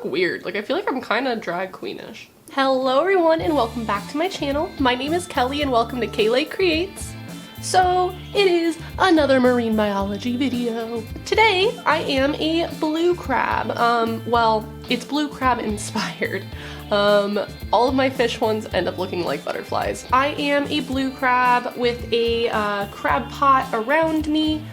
look weird. Like, I feel like I'm kind of drag queenish. Hello everyone and welcome back to my channel. My name is Kelly and welcome to KaylayCreates. So it is another marine biology video. Today I am a blue crab. Well, it's blue crab inspired. All of my fish ones end up looking like butterflies. I am a blue crab with a crab pot around me,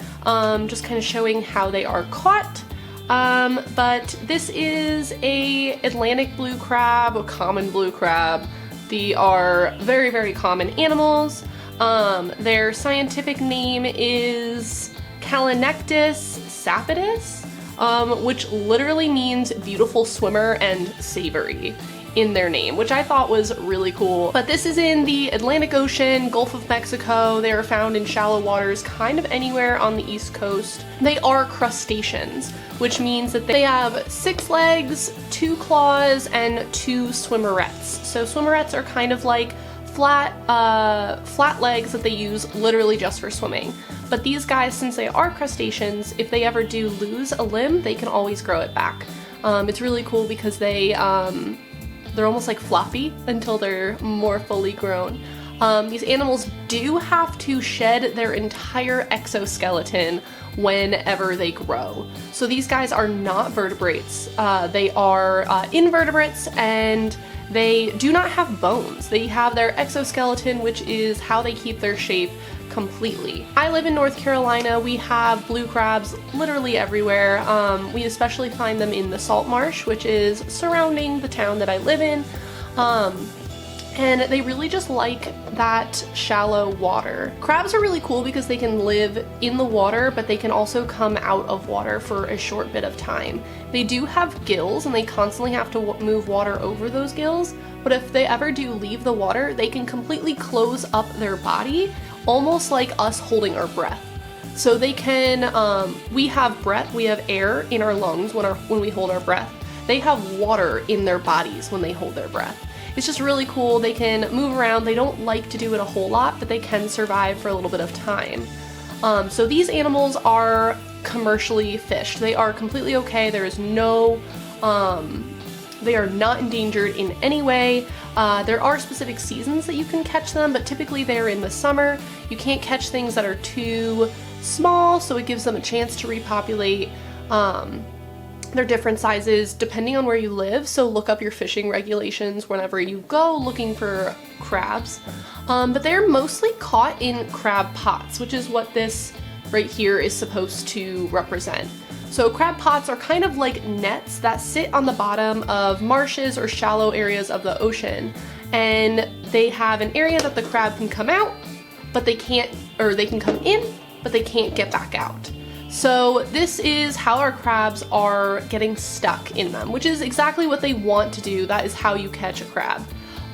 just kind of showing how they are caught. But this is a Atlantic blue crab, a common blue crab. They are very, very common animals. Their scientific name is Callinectus sapidus, which literally means beautiful swimmer and savory in their name, which I thought was really cool. But this is in the Atlantic Ocean, Gulf of Mexico. They are found in shallow waters kind of anywhere on the East Coast. They are crustaceans, which means that they have 6 legs, 2 claws, and 2 swimmerettes. So swimmerettes are kind of like flat legs that they use literally just for swimming. But these guys, since they are crustaceans, if they ever do lose a limb, they can always grow it back. It's really cool because they're almost like floppy until they're more fully grown. These animals do have to shed their entire exoskeleton whenever they grow. So these guys are not vertebrates. They are invertebrates, and they do not have bones. They have their exoskeleton, which is how they keep their shape completely. I live in North Carolina. We have blue crabs literally everywhere. We especially find them in the salt marsh, which is surrounding the town that I live in. And they really just like that shallow water. Crabs are really cool because they can live in the water, but they can also come out of water for a short bit of time. They do have gills and they constantly have to move water over those gills, but if they ever do leave the water, they can completely close up their body, almost like us holding our breath. So they can, we have breath, we have air in our lungs when we hold our breath. They have water in their bodies when they hold their breath. It's just really cool. They can move around. They don't like to do it a whole lot, but they can survive for a little bit of time. So these animals are commercially fished. They are completely okay. There is no, they are not endangered in any way. There are specific seasons that you can catch them, but typically they're in the summer. You can't catch things that are too small, so it gives them a chance to repopulate. They're different sizes depending on where you live, so look up your fishing regulations whenever you go looking for crabs. But they're mostly caught in crab pots, which is what this right here is supposed to represent. So crab pots are kind of like nets that sit on the bottom of marshes or shallow areas of the ocean, and they have an area that the crab can come out, but they can't, or they can come in, but they can't get back out. So this is how our crabs are getting stuck in them, which is exactly what they want to do. That is how you catch a crab.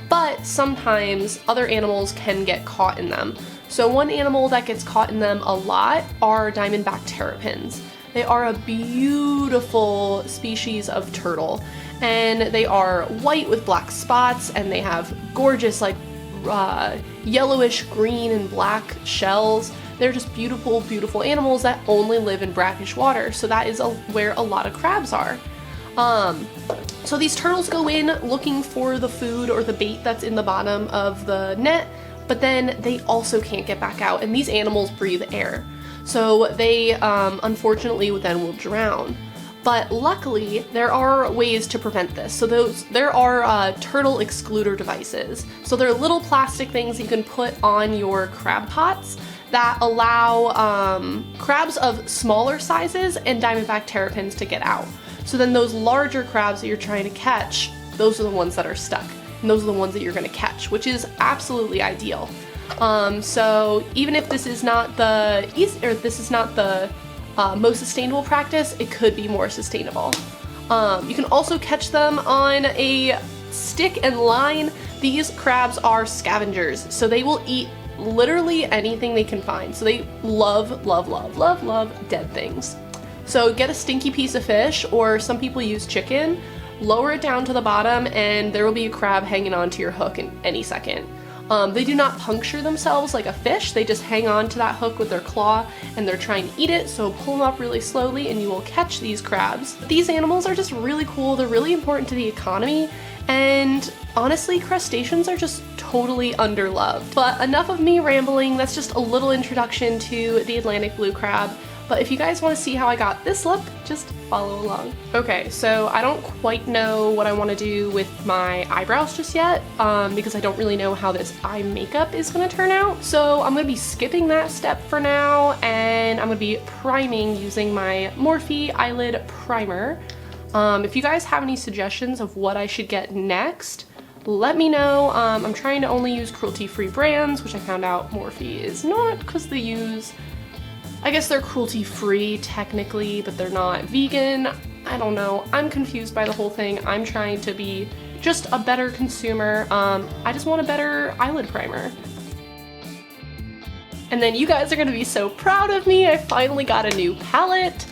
But sometimes other animals can get caught in them. So one animal that gets caught in them a lot are Diamondback Terrapins. They are a beautiful species of turtle, and they are white with black spots, and they have gorgeous like yellowish green and black shells. They're just beautiful, beautiful animals that only live in brackish water. So that is where a lot of crabs are. So these turtles go in looking for the food or the bait that's in the bottom of the net, but then they also can't get back out, and these animals breathe air. So they unfortunately then will drown. But luckily, there are ways to prevent this. So there are turtle excluder devices. So they're little plastic things you can put on your crab pots that allow crabs of smaller sizes and Diamondback Terrapins to get out. So then those larger crabs that you're trying to catch, those are the ones that are stuck. And those are the ones that you're gonna catch, which is absolutely ideal. So even if this is not the most sustainable practice, it could be more sustainable. You can also catch them on a stick and line. These crabs are scavengers, so they will eat literally anything they can find. So they love, love, love, love, love dead things. So get a stinky piece of fish, or some people use chicken, lower it down to the bottom, and there will be a crab hanging onto your hook in any second. They do not puncture themselves like a fish, they just hang on to that hook with their claw and they're trying to eat it, so pull them up really slowly and you will catch these crabs. These animals are just really cool, they're really important to the economy, and honestly, crustaceans are just totally underloved. But enough of me rambling, that's just a little introduction to the Atlantic blue crab. But if you guys want to see how I got this look, just follow along. Okay, so I don't quite know what I want to do with my eyebrows just yet, because I don't really know how this eye makeup is going to turn out. So I'm going to be skipping that step for now, and I'm going to be priming using my Morphe Eyelid Primer. If you guys have any suggestions of what I should get next, let me know. I'm trying to only use cruelty-free brands, which I found out Morphe is not, because they use, I guess they're cruelty-free technically, but they're not vegan. I don't know. I'm confused by the whole thing. I'm trying to be just a better consumer. I just want a better eyelid primer. And then you guys are gonna be so proud of me. I finally got a new palette.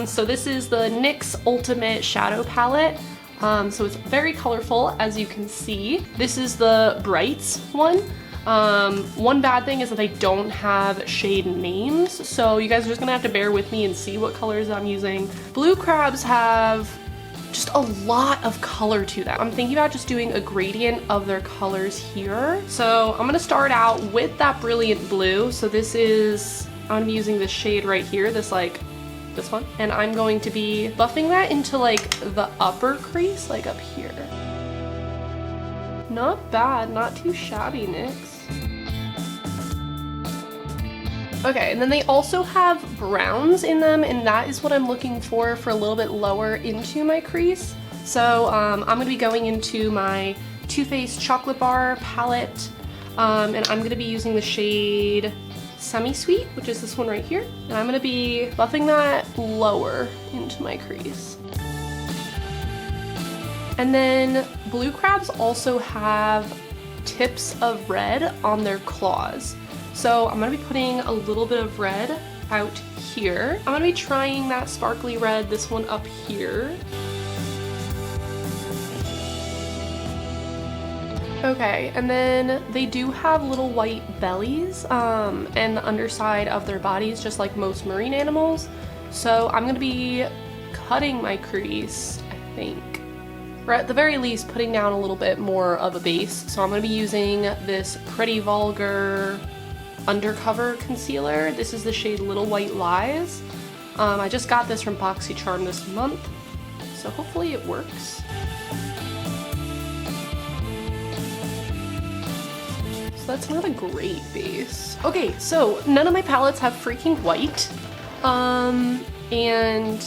So this is the NYX Ultimate Shadow Palette. So it's very colorful, as you can see. This is the Brights one. One bad thing is that they don't have shade names, so you guys are just gonna have to bear with me and see what colors I'm using. Blue crabs have just a lot of color to them. I'm thinking about just doing a gradient of their colors here. So I'm gonna start out with that brilliant blue. So this is, I'm gonna be using this shade right here, this one, and I'm going to be buffing that into like the upper crease, like up here. Not bad, not too shabby, Nyx. Okay, and then they also have browns in them, and that is what I'm looking for a little bit lower into my crease. So I'm gonna be going into my Too Faced Chocolate Bar palette, and I'm gonna be using the shade Semi-Sweet, which is this one right here. And I'm gonna be buffing that lower into my crease. And then blue crabs also have tips of red on their claws. So I'm gonna be putting a little bit of red out here. I'm gonna be trying that sparkly red, this one up here. Okay, and then they do have little white bellies and the underside of their bodies, just like most marine animals. So I'm gonna be cutting my crease, I think, or at the very least putting down a little bit more of a base. So I'm gonna be using this Pretty Vulgar Undercover Concealer. This is the shade Little White Lies. I just got this from BoxyCharm this month, so hopefully it works. So that's not a great base. Okay, so none of my palettes have freaking white, and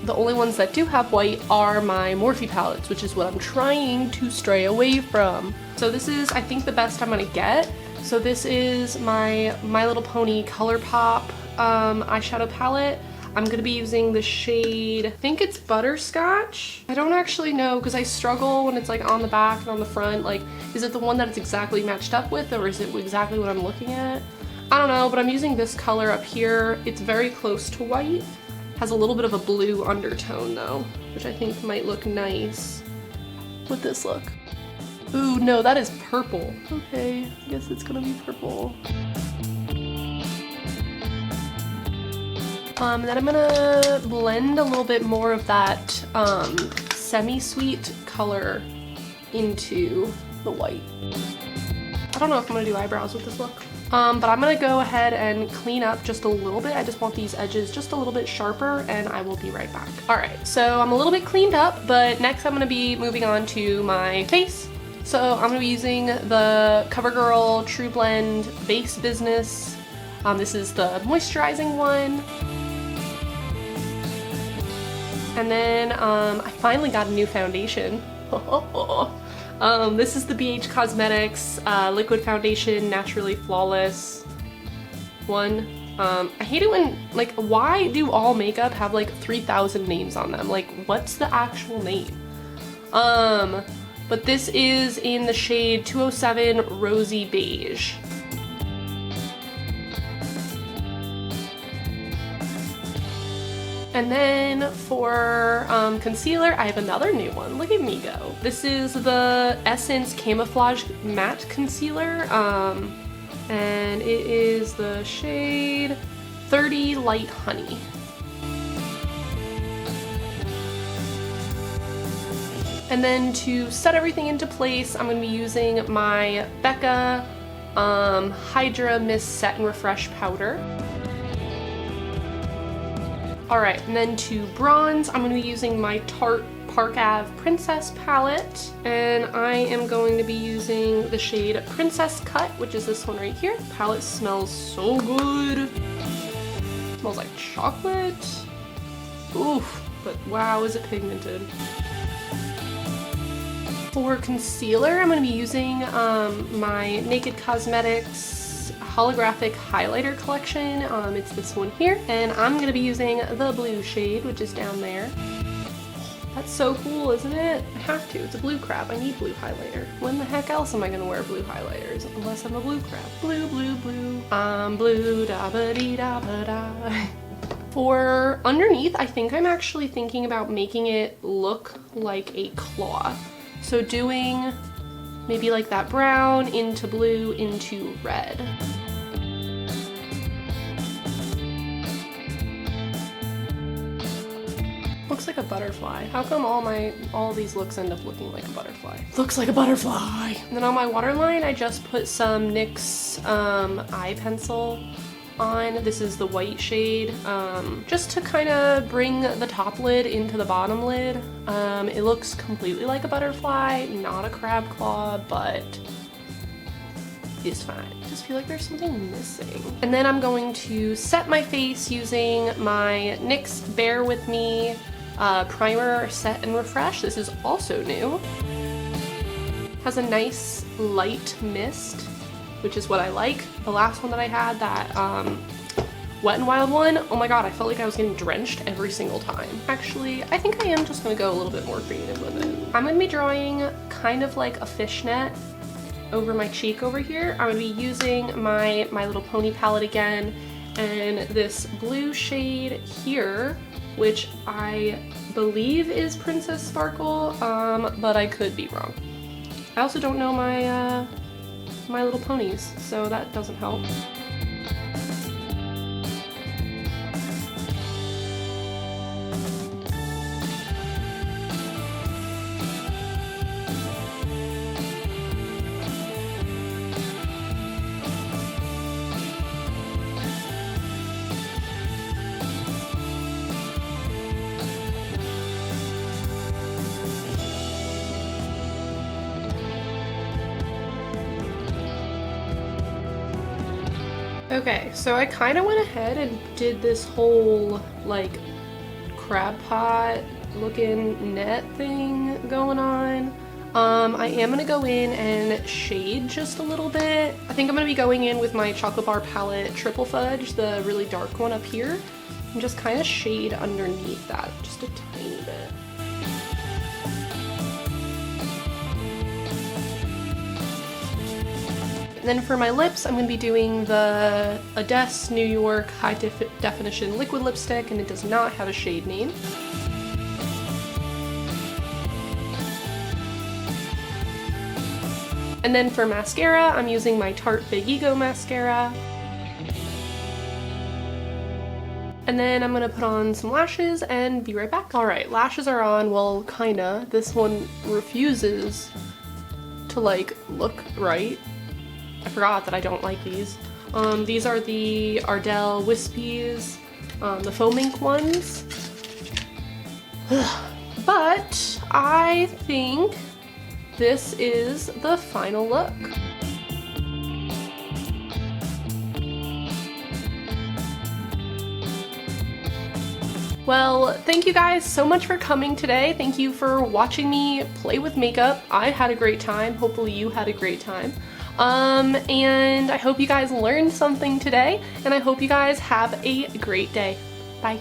the only ones that do have white are my Morphe palettes, which is what I'm trying to stray away from. So this is, I think, the best I'm gonna get. So this is my My Little Pony ColourPop eyeshadow palette. I'm gonna be using the shade, I think it's Butterscotch. I don't actually know, because I struggle when it's like on the back and on the front. Like, is it the one that it's exactly matched up with, or is it exactly what I'm looking at? I don't know, but I'm using this color up here. It's very close to white. Has a little bit of a blue undertone though, which I think might look nice with this look. Ooh, no, that is purple. Okay, I guess it's gonna be purple. Then I'm gonna blend a little bit more of that semi-sweet color into the white. I don't know if I'm gonna do eyebrows with this look. But I'm gonna go ahead and clean up just a little bit. I just want these edges just a little bit sharper, and I will be right back. All right, so I'm a little bit cleaned up, but next I'm gonna be moving on to my face. So I'm gonna be using the CoverGirl True Blend Base Business. This is the moisturizing one. And then I finally got a new foundation. This is the BH Cosmetics Liquid Foundation Naturally Flawless one. I hate it when, like, why do all makeup have like 3,000 names on them? Like, what's the actual name? But this is in the shade 207 Rosy Beige. And then for concealer, I have another new one. Look at me go. This is the Essence Camouflage Matte Concealer. And it is the shade 30 Light Honey. And then to set everything into place, I'm going to be using my Becca Hydra Mist Set and Refresh Powder. Alright, and then to bronze, I'm going to be using my Tarte Park Ave Princess palette, and I am going to be using the shade Princess Cut, which is this one right here. The palette smells so good. It smells like chocolate. Oof, but wow, is it pigmented. For concealer, I'm going to be using my Naked Cosmetics holographic highlighter collection. It's this one here, and I'm going to be using the blue shade, which is down there. That's so cool, isn't it? I have to. It's a blue crab. I need blue highlighter. When the heck else am I going to wear blue highlighters unless I'm a blue crab? Blue, blue, blue. I'm blue, da ba dee da ba da. For underneath, I think I'm actually thinking about making it look like a claw. So doing maybe like that brown into blue into red. Looks like a butterfly. How come all these looks end up looking like a butterfly? Looks like a butterfly! And then on my waterline, I just put some NYX eye pencil on. This is the white shade, just to kind of bring the top lid into the bottom lid. It looks completely like a butterfly, not a crab claw, but it's fine. I just feel like there's something missing. And then I'm going to set my face using my NYX Bear With Me primer set and refresh. This is also new. Has a nice light mist, which is what I like. The last one that I had, that Wet n Wild one, oh my god, I felt like I was getting drenched every single time. Actually, I think I am just gonna go a little bit more creative with it. I'm gonna be drawing kind of like a fishnet over my cheek over here. I'm gonna be using my My Little Pony palette again, and this blue shade here, which I believe is Princess Sparkle, but I could be wrong. I also don't know my My Little Ponies, so that doesn't help. Okay, so I kind of went ahead and did this whole like crab pot looking net thing going on. I am gonna go in and shade just a little bit. I think I'm gonna be going in with my Chocolate Bar palette Triple Fudge, the really dark one up here, and just kind of shade underneath that just a tiny bit. And then for my lips, I'm going to be doing the Ades New York High Definition Liquid Lipstick, and it does not have a shade name. And then for mascara, I'm using my Tarte Big Ego mascara. And then I'm gonna put on some lashes and be right back. Alright, lashes are on, well, kinda. This one refuses to like look right. I forgot that I don't like these. These are the Ardell Wispies, the faux mink ones. But I think this is the final look. Well, thank you guys so much for coming today. Thank you for watching me play with makeup. I had a great time. Hopefully you had a great time. And I hope you guys learned something today, and I hope you guys have a great day. Bye.